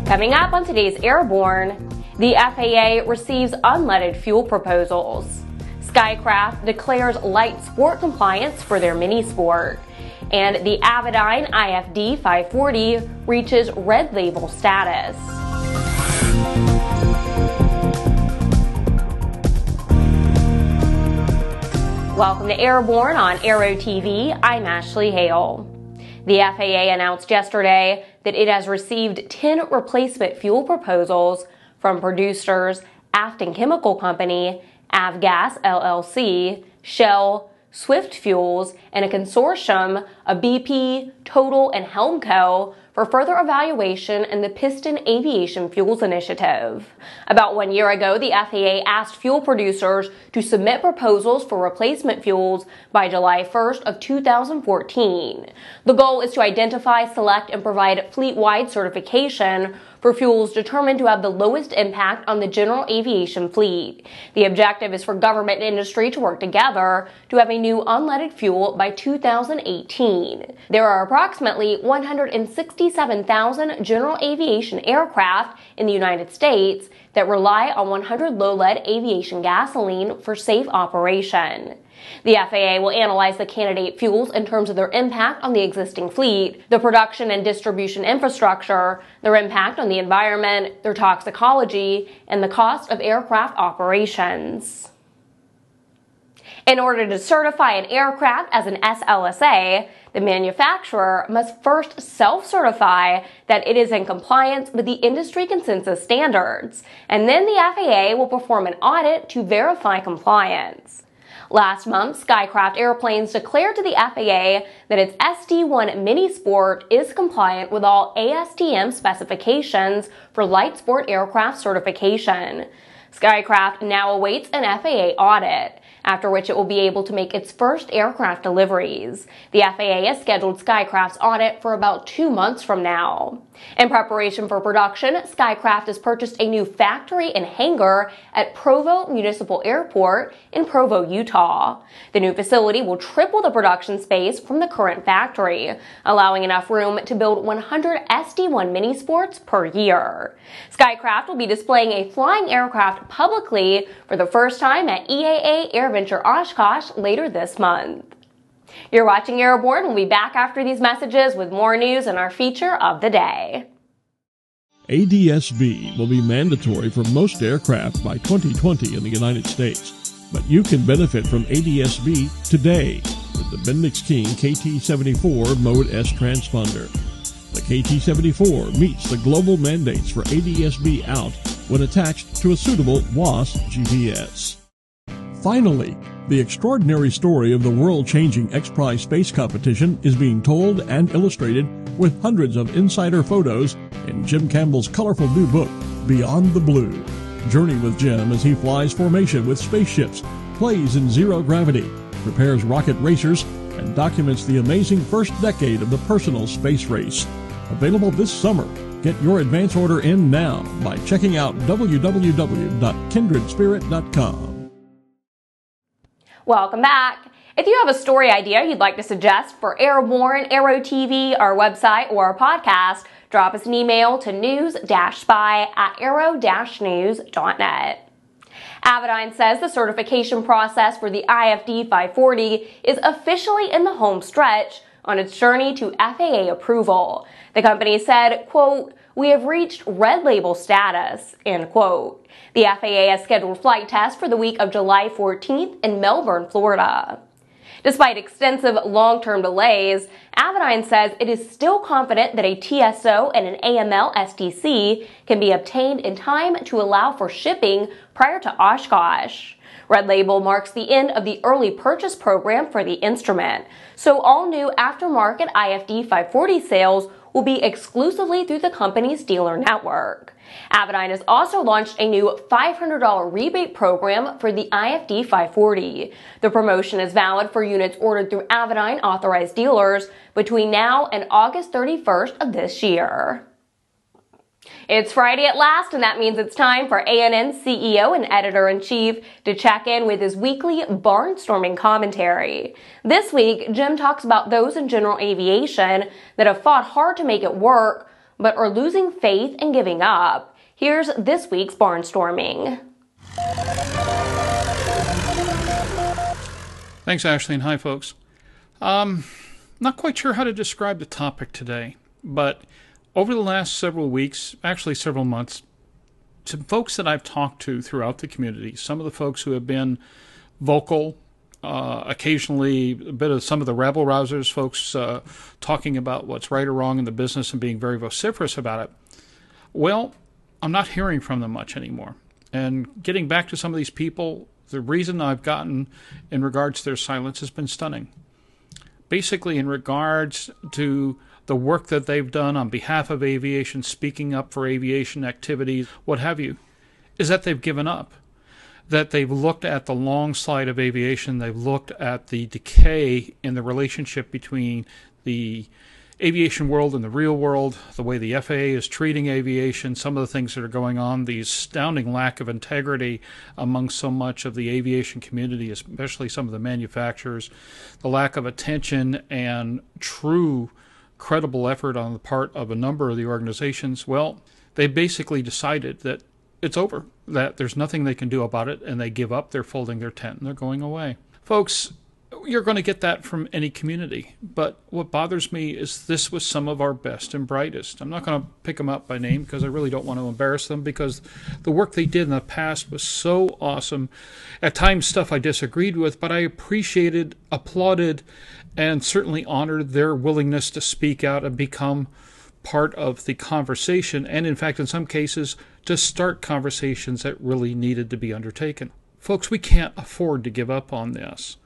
Coming up on today's Airborne, the FAA receives unleaded fuel proposals. SkyCraft declares light sport compliance for their Minisport. And the Avidyne IFD540 reaches red label status. Welcome to Airborne on Aero-TV. I'm Ashley Hale. The FAA announced yesterday that it has received 10 replacement fuel proposals from producers Afton Chemical Company, Avgas LLC, Shell, Swift Fuels, and a consortium of BP, Total, and Hjelmco for further evaluation in the Piston Aviation Fuels Initiative. About 1 year ago, the FAA asked fuel producers to submit proposals for replacement fuels by July 1st of 2014. The goal is to identify, select, and provide fleet-wide certification for fuels determined to have the lowest impact on the general aviation fleet. The objective is for government and industry to work together to have a new unleaded fuel by 2018. There are approximately 167,000 general aviation aircraft in the United States that rely on 100 low-lead aviation gasoline for safe operation. The FAA will analyze the candidate fuels in terms of their impact on the existing fleet, the production and distribution infrastructure, their impact on the environment, their toxicology, and the cost of aircraft operations. In order to certify an aircraft as an SLSA, the manufacturer must first self-certify that it is in compliance with the industry consensus standards, and then the FAA will perform an audit to verify compliance. Last month, SkyCraft Airplanes declared to the FAA that its SD-1 Minisport is compliant with all ASTM specifications for light sport aircraft certification. SkyCraft now awaits an FAA audit, after which it will be able to make its first aircraft deliveries. The FAA has scheduled SkyCraft's audit for about 2 months from now. In preparation for production, SkyCraft has purchased a new factory and hangar at Provo Municipal Airport in Provo, Utah. The new facility will triple the production space from the current factory, allowing enough room to build 100 SD-1 Minisports per year. SkyCraft will be displaying a flying aircraft publicly for the first time at EAA AirVenture Oshkosh later this month. You're watching Airborne. We'll be back after these messages with more news in our feature of the day. ADS-B will be mandatory for most aircraft by 2020 in the United States, but you can benefit from ADS-B today with the Bendix King KT-74 Mode S transponder. The KT-74 meets the global mandates for ADS-B out when attached to a suitable WAAS GPS. Finally, the extraordinary story of the world-changing X-Prize space competition is being told and illustrated with hundreds of insider photos in Jim Campbell's colorful new book, Beyond the Blue. Journey with Jim as he flies formation with spaceships, plays in zero gravity, prepares rocket racers, and documents the amazing first decade of the personal space race. Available this summer. Get your advance order in now by checking out www.kindredspirit.com. Welcome back. If you have a story idea you'd like to suggest for Airborne, Aero-TV, our website, or our podcast, drop us an email to news-spy@aero-news.net. Avidyne says the certification process for the IFD540 is officially in the home stretch on its journey to FAA approval. The company said, quote, "We have reached red label status," end quote. The FAA has scheduled flight tests for the week of July 14th in Melbourne, Florida. Despite extensive long-term delays, Avidyne says it is still confident that a TSO and an AML-STC can be obtained in time to allow for shipping prior to Oshkosh. Red Label marks the end of the early purchase program for the instrument, so all new aftermarket IFD540 sales will be exclusively through the company's dealer network. Avidyne has also launched a new $500 rebate program for the IFD540. The promotion is valid for units ordered through Avidyne authorized dealers between now and August 31st of this year. It's Friday at last, and that means it's time for ANN's CEO and Editor-in-Chief to check in with his weekly Barnstorming commentary. This week, Jim talks about those in general aviation that have fought hard to make it work, but are losing faith and giving up. Here's this week's Barnstorming. Thanks, Ashley, and hi, folks. Not quite sure how to describe the topic today, but over the last several weeks, actually several months, some folks that I've talked to throughout the community, some of the folks who have been vocal, occasionally a bit of some of the rabble-rousers, folks talking about what's right or wrong in the business and being very vociferous about it. Well, I'm not hearing from them much anymore. And getting back to some of these people, the reason I've gotten in regards to their silence has been stunning. Basically, in regards to the work that they've done on behalf of aviation, speaking up for aviation activities, what have you, is that they've given up. That they've looked at the long slide of aviation, they've looked at the decay in the relationship between the aviation world and the real world, the way the FAA is treating aviation, some of the things that are going on, the astounding lack of integrity among so much of the aviation community, especially some of the manufacturers, the lack of attention and true credible effort on the part of a number of the organizations. Well, they basically decided that it's over, that there's nothing they can do about it, and they give up, they're folding their tent, and they're going away. Folks, you're going to get that from any community, but what bothers me is this was some of our best and brightest. I'm not going to pick them up by name because I really don't want to embarrass them, because the work they did in the past was so awesome. At times stuff I disagreed with, but I appreciated, applauded, and certainly honored their willingness to speak out and become part of the conversation, and in fact in some cases to start conversations that really needed to be undertaken. Folks, we can't afford to give up on this.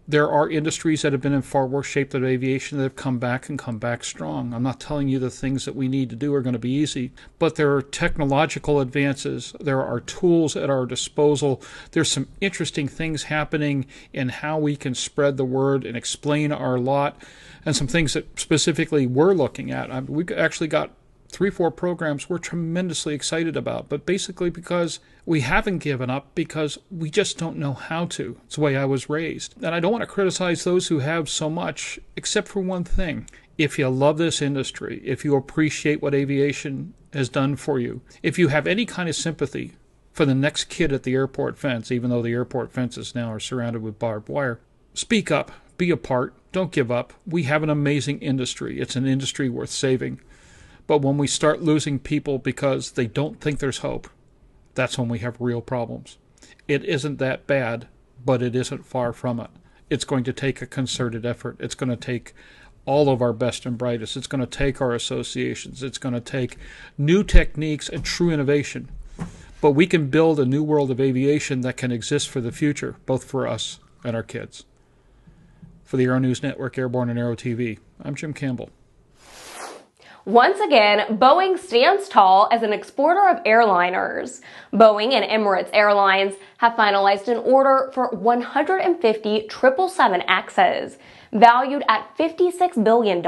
There are industries that have been in far worse shape than aviation that have come back and come back strong. I'm not telling you the things that we need to do are going to be easy, but there are technological advances. There are tools at our disposal. There's some interesting things happening in how we can spread the word and explain our lot, and some things that specifically we're looking at. We actually got 3-4 programs we're tremendously excited about, but basically because we haven't given up, because we just don't know how to. It's the way I was raised. And I don't want to criticize those who have so much, except for one thing. If you love this industry, if you appreciate what aviation has done for you, if you have any kind of sympathy for the next kid at the airport fence, even though the airport fences now are surrounded with barbed wire, speak up, be a part, don't give up. We have an amazing industry. It's an industry worth saving. But when we start losing people because they don't think there's hope, that's when we have real problems. It isn't that bad, but it isn't far from it. It's going to take a concerted effort. It's going to take all of our best and brightest. It's going to take our associations. It's going to take new techniques and true innovation. But we can build a new world of aviation that can exist for the future, both for us and our kids. For the Aero-News Network, Airborne and Aero-TV, I'm Jim Campbell. Once again, Boeing stands tall as an exporter of airliners. Boeing and Emirates Airlines have finalized an order for 150 777Xs, valued at $56 billion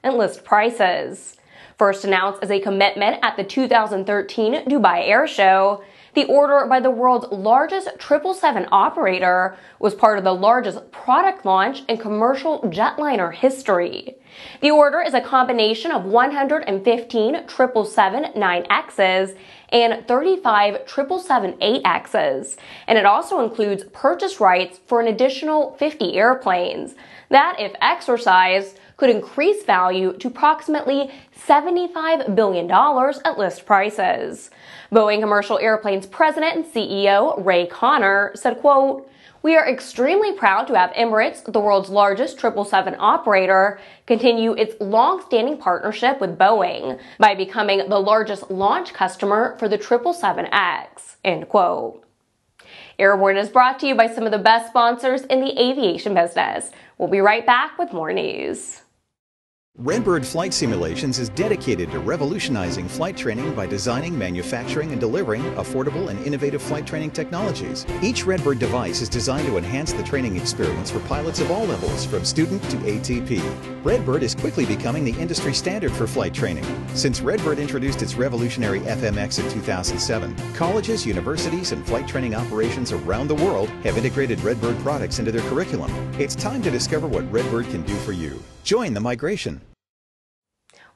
in list prices. First announced as a commitment at the 2013 Dubai Air Show, the order by the world's largest 777 operator was part of the largest product launch in commercial jetliner history. The order is a combination of 115 777-9Xs and 35 777-8Xs, and it also includes purchase rights for an additional 50 airplanes that, if exercised, could increase value to approximately $75 billion at list prices. Boeing Commercial Airplanes President and CEO Ray Connor said, quote, "We are extremely proud to have Emirates, the world's largest 777 operator, continue its long-standing partnership with Boeing by becoming the largest launch customer for the 777X," end quote. Airborne is brought to you by some of the best sponsors in the aviation business. We'll be right back with more news. Redbird Flight Simulations is dedicated to revolutionizing flight training by designing, manufacturing, and delivering affordable and innovative flight training technologies. Each Redbird device is designed to enhance the training experience for pilots of all levels, from student to ATP. Redbird is quickly becoming the industry standard for flight training. Since Redbird introduced its revolutionary FMX in 2007, colleges, universities, and flight training operations around the world have integrated Redbird products into their curriculum. It's time to discover what Redbird can do for you. Join the migration.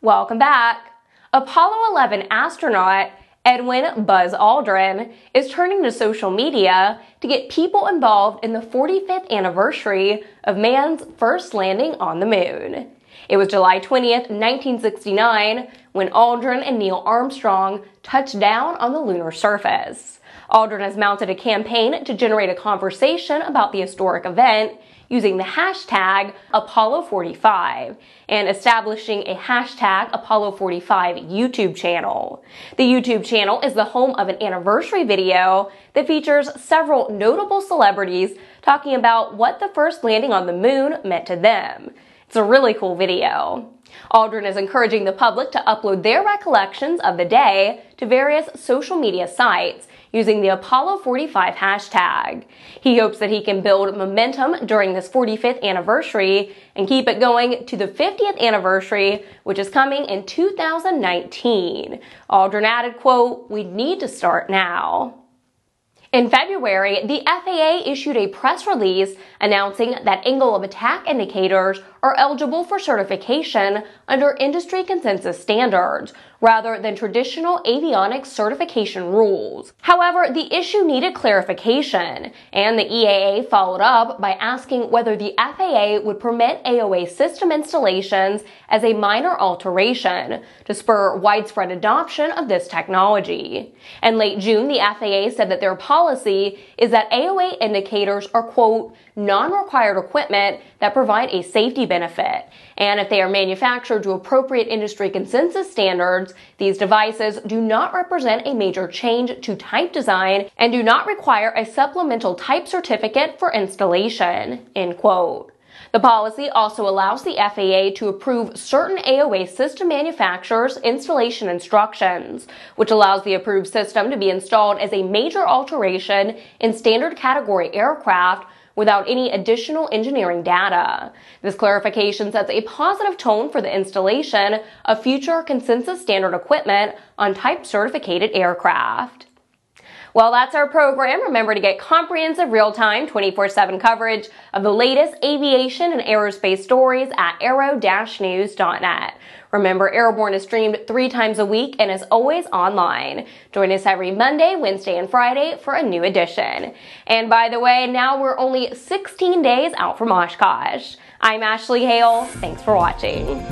Welcome back. Apollo 11 astronaut Edwin Buzz Aldrin is turning to social media to get people involved in the 45th anniversary of man's first landing on the moon. It was July 20th, 1969, when Aldrin and Neil Armstrong touched down on the lunar surface. Aldrin has mounted a campaign to generate a conversation about the historic event using the hashtag Apollo45 and establishing a hashtag Apollo45 YouTube channel. The YouTube channel is the home of an anniversary video that features several notable celebrities talking about what the first landing on the moon meant to them. It's a really cool video. Aldrin is encouraging the public to upload their recollections of the day to various social media sites using the Apollo45 hashtag. He hopes that he can build momentum during this 45th anniversary and keep it going to the 50th anniversary, which is coming in 2019. Aldrin added, quote, "We need to start now." In February, the FAA issued a press release announcing that angle of attack indicators are eligible for certification under industry consensus standards, rather than traditional avionics certification rules. However, the issue needed clarification, and the EAA followed up by asking whether the FAA would permit AOA system installations as a minor alteration to spur widespread adoption of this technology. In late June, the FAA said that their policy is that AOA indicators are, quote, non-required equipment that provide a safety benefit, and if they are manufactured to appropriate industry consensus standards, these devices do not represent a major change to type design and do not require a supplemental type certificate for installation, end quote. The policy also allows the FAA to approve certain AOA system manufacturers' installation instructions, which allows the approved system to be installed as a major alteration in standard category aircraft without any additional engineering data. This clarification sets a positive tone for the installation of future consensus standard equipment on type certificated aircraft. Well, that's our program. Remember to get comprehensive, real-time, 24/7 coverage of the latest aviation and aerospace stories at aero-news.net. Remember, Airborne is streamed 3 times a week and is always online. Join us every Monday, Wednesday, and Friday for a new edition. And by the way, now we're only 16 days out from Oshkosh. I'm Ashley Hale. Thanks for watching.